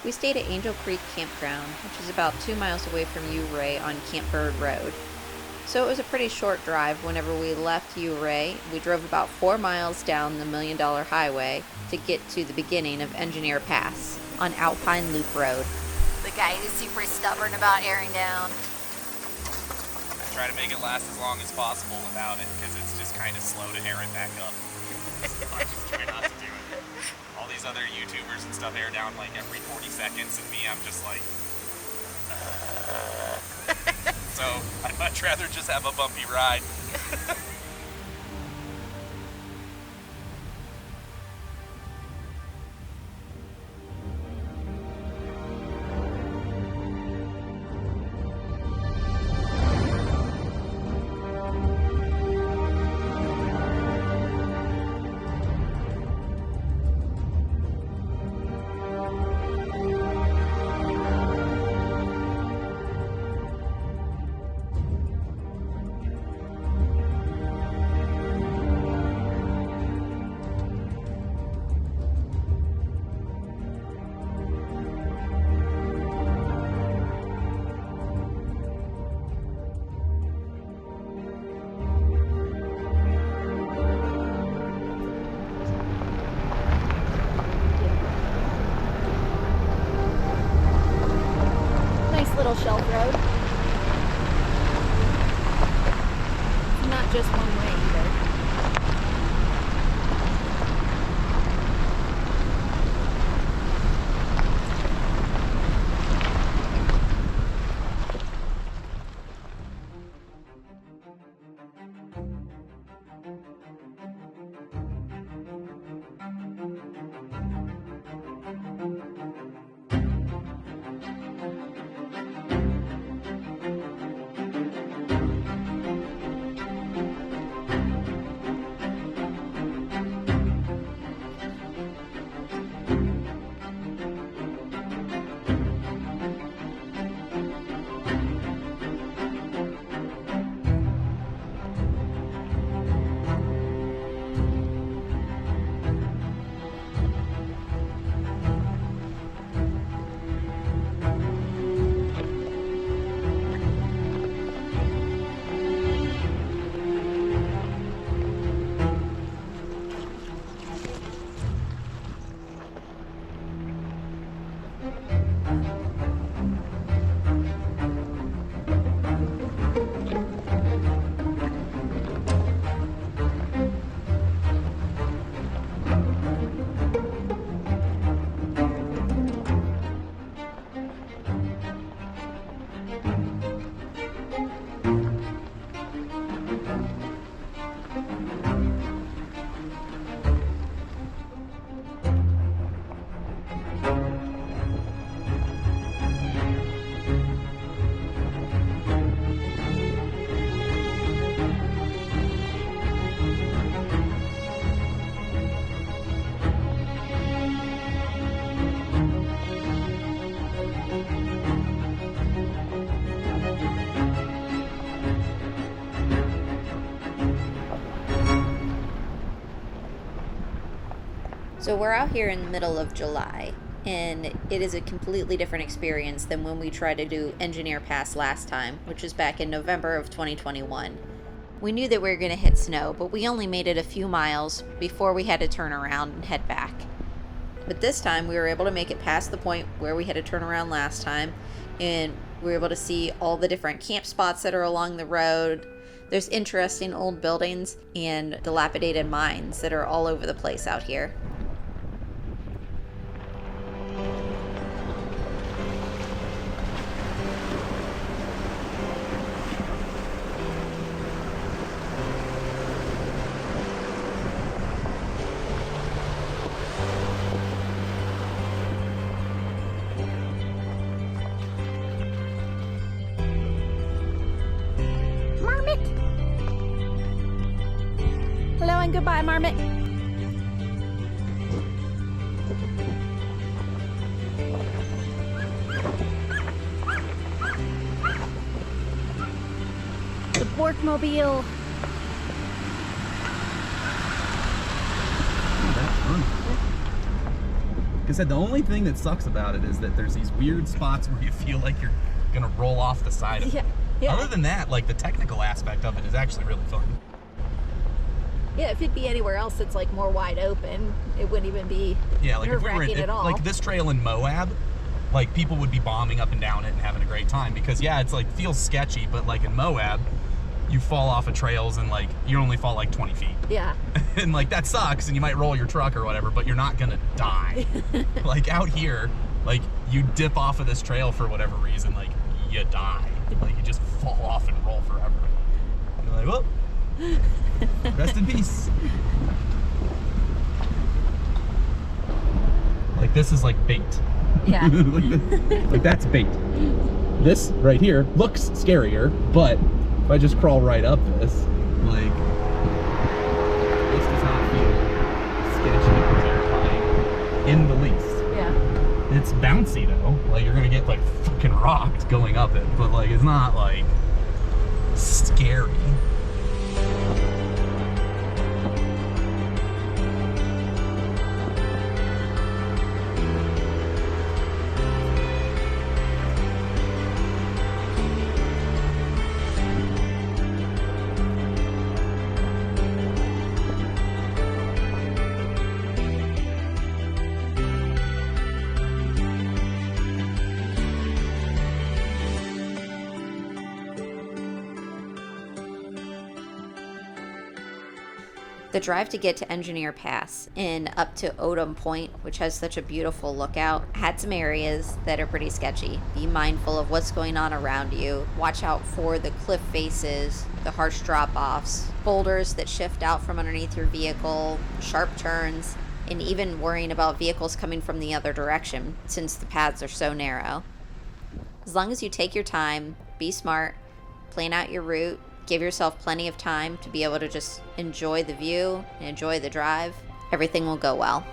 We stayed at Angel Creek Campground, which is about 2 miles away from Ouray on Campbird Road. So it was a pretty short drive. Whenever we left Ouray, we drove about 4 miles down the $1 Million Highway to get to the beginning of Engineer Pass on Alpine Loop Road. The guy who's super stubborn about airing down. I try to make it last as long as possible without it, because it's just kind of slow to air it back up. I just try not to do it. All these other YouTubers and stuff air down like every 40 seconds, and me, I'm just like... So, I'd much rather just have a bumpy ride. Little shelf road. Not just one way either. So we're out here in the middle of July, and it is a completely different experience than when we tried to do Engineer Pass last time, which was back in November of 2021. We knew that we were going to hit snow, but we only made it a few miles before we had to turn around and head back. But this time we were able to make it past the point where we had to turn around last time, and we were able to see all the different camp spots that are along the road. There's interesting old buildings and dilapidated mines that are all over the place out here. Hello and goodbye, Marmot. The Borkmobile. That's fun. I said, the only thing that sucks about it is that there's these weird spots where you feel like you're gonna roll off the side of it. Yeah. Other than that, like the technical aspect of it is actually really fun. Yeah, if it'd be anywhere else that's like more wide open, it wouldn't even be Like if we were nerve-wracking at all. like this trail in Moab, like people would be bombing up and down it and having a great time because it's like feels sketchy, but like in Moab, you fall off of trails and like you only fall like 20 feet. Yeah. And like that sucks and you might roll your truck or whatever, but you're not gonna die. Like out here, like you dip off of this trail for whatever reason, like you die. Like you just fall off and roll forever. You're like, well, rest in peace. Like this is like bait. Yeah. like that's bait. This right here looks scarier, but if I just crawl right up this, like this does not feel sketchy or terrifying in the least. Yeah. It's bouncy though. Like you're gonna get like fucking rocked going up it, but like it's not like scary. The drive to get to Engineer Pass and up to Odom Point, which has such a beautiful lookout, had some areas that are pretty sketchy. Be mindful of what's going on around you. Watch out for the cliff faces, the harsh drop-offs, boulders that shift out from underneath your vehicle, sharp turns, and even worrying about vehicles coming from the other direction since the paths are so narrow. As long as you take your time, be smart, plan out your route, give yourself plenty of time to be able to just enjoy the view and enjoy the drive, everything will go well.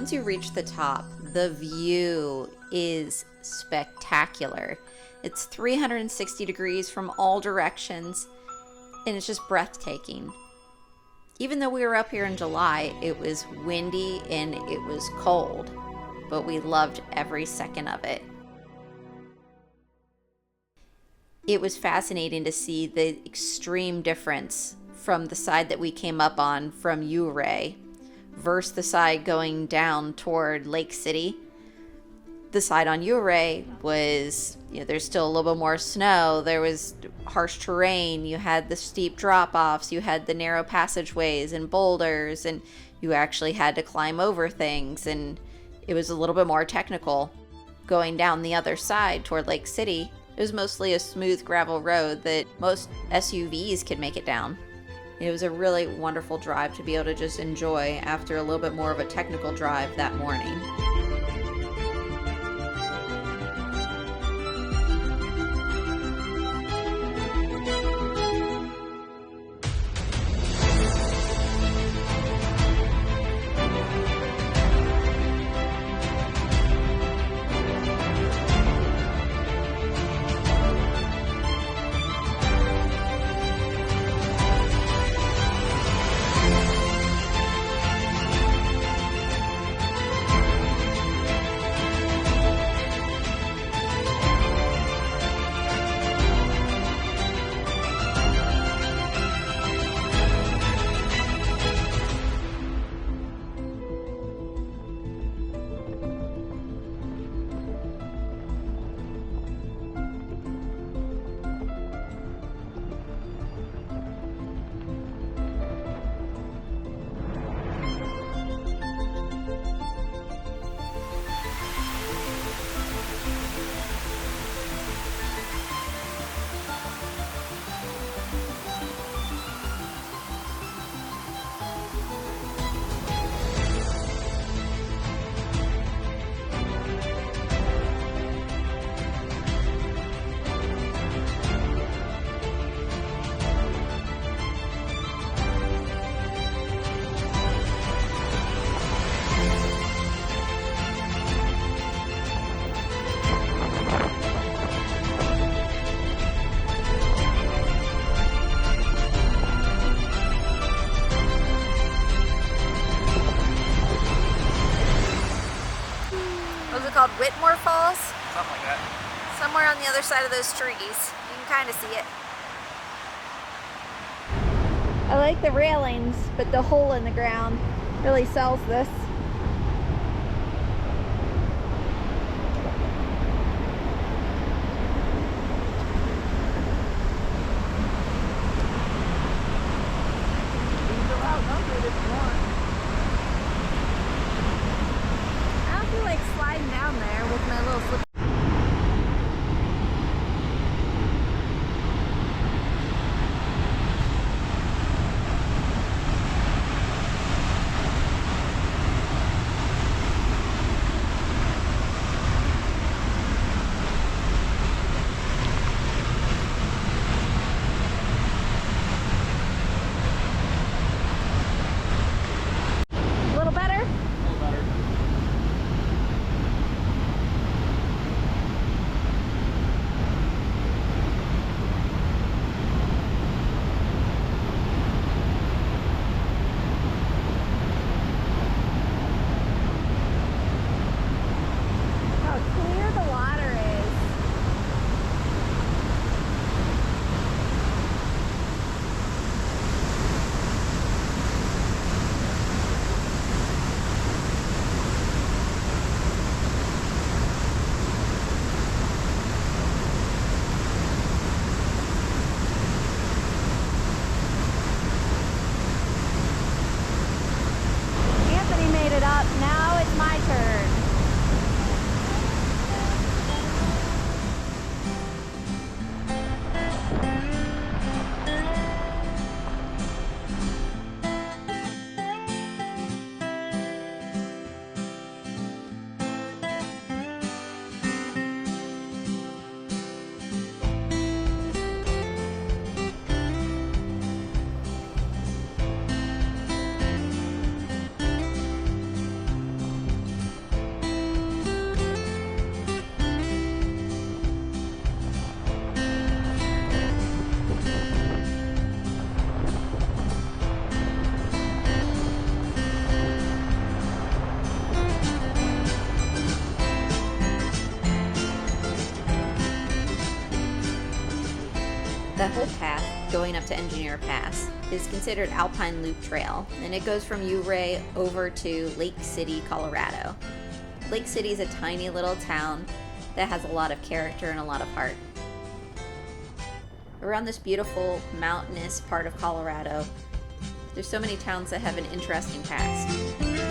once you reach the top, the view is spectacular. It's 360 degrees from all directions, and it's just breathtaking. Even though we were up here in July, it was windy and it was cold, but we loved every second of it. It was fascinating to see the extreme difference from the side that we came up on from Ouray versus the side going down toward Lake City. The side on Ouray was, there's still a little bit more snow. There was harsh terrain. You had the steep drop-offs. You had the narrow passageways and boulders, and you actually had to climb over things, and it was a little bit more technical. Going down the other side toward Lake City, it was mostly a smooth gravel road that most SUVs could make it down. It was a really wonderful drive to be able to just enjoy after a little bit more of a technical drive that morning. Called Whitmore Falls, Something like that. somewhere on the other side of those trees. You can kind of see it. I like the railings, but the hole in the ground really sells this. I don't feel like sliding down there with my little slip. The whole path going up to Engineer Pass is considered Alpine Loop Trail, and it goes from Ouray over to Lake City, Colorado. Lake City is a tiny little town that has a lot of character and a lot of heart. Around this beautiful mountainous part of Colorado, there's so many towns that have an interesting past.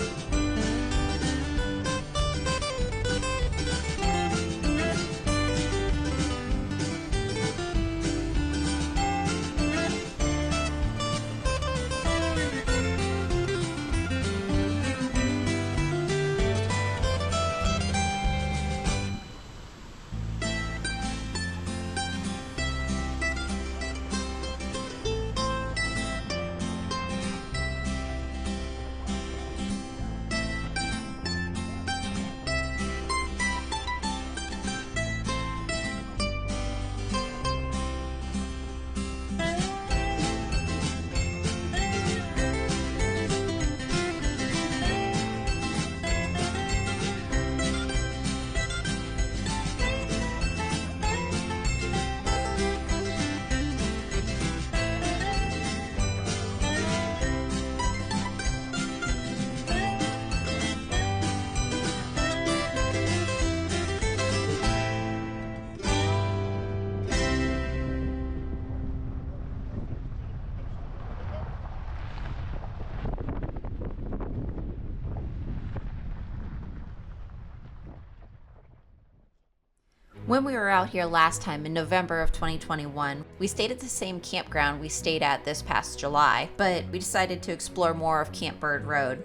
When we were out here last time in November of 2021, we stayed at the same campground we stayed at this past July, but we decided to explore more of Camp Bird Road.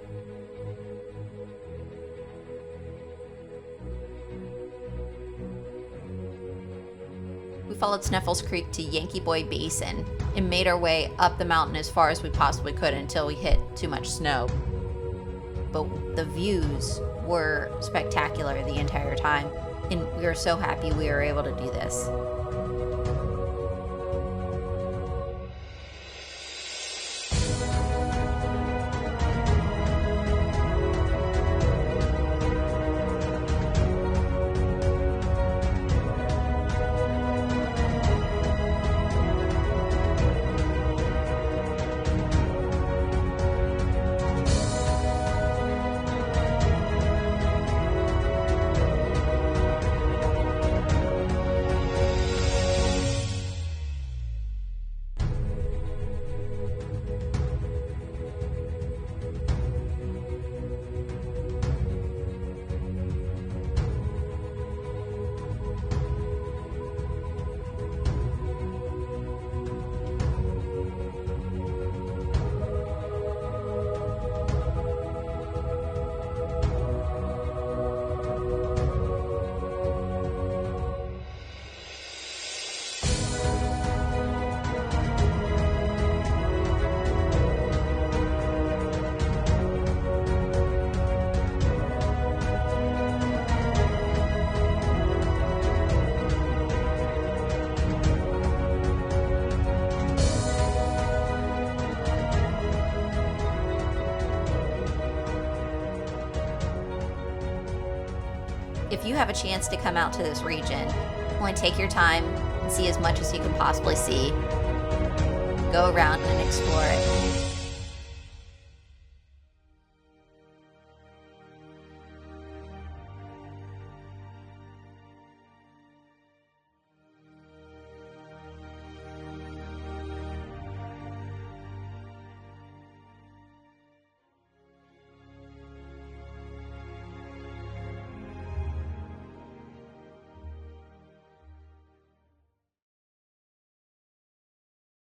We followed Sneffels Creek to Yankee Boy Basin and made our way up the mountain as far as we possibly could until we hit too much snow. But the views were spectacular the entire time, and we were so happy we were able to do this. If you have a chance to come out to this region, want to take your time and see as much as you can possibly see, go around and explore it.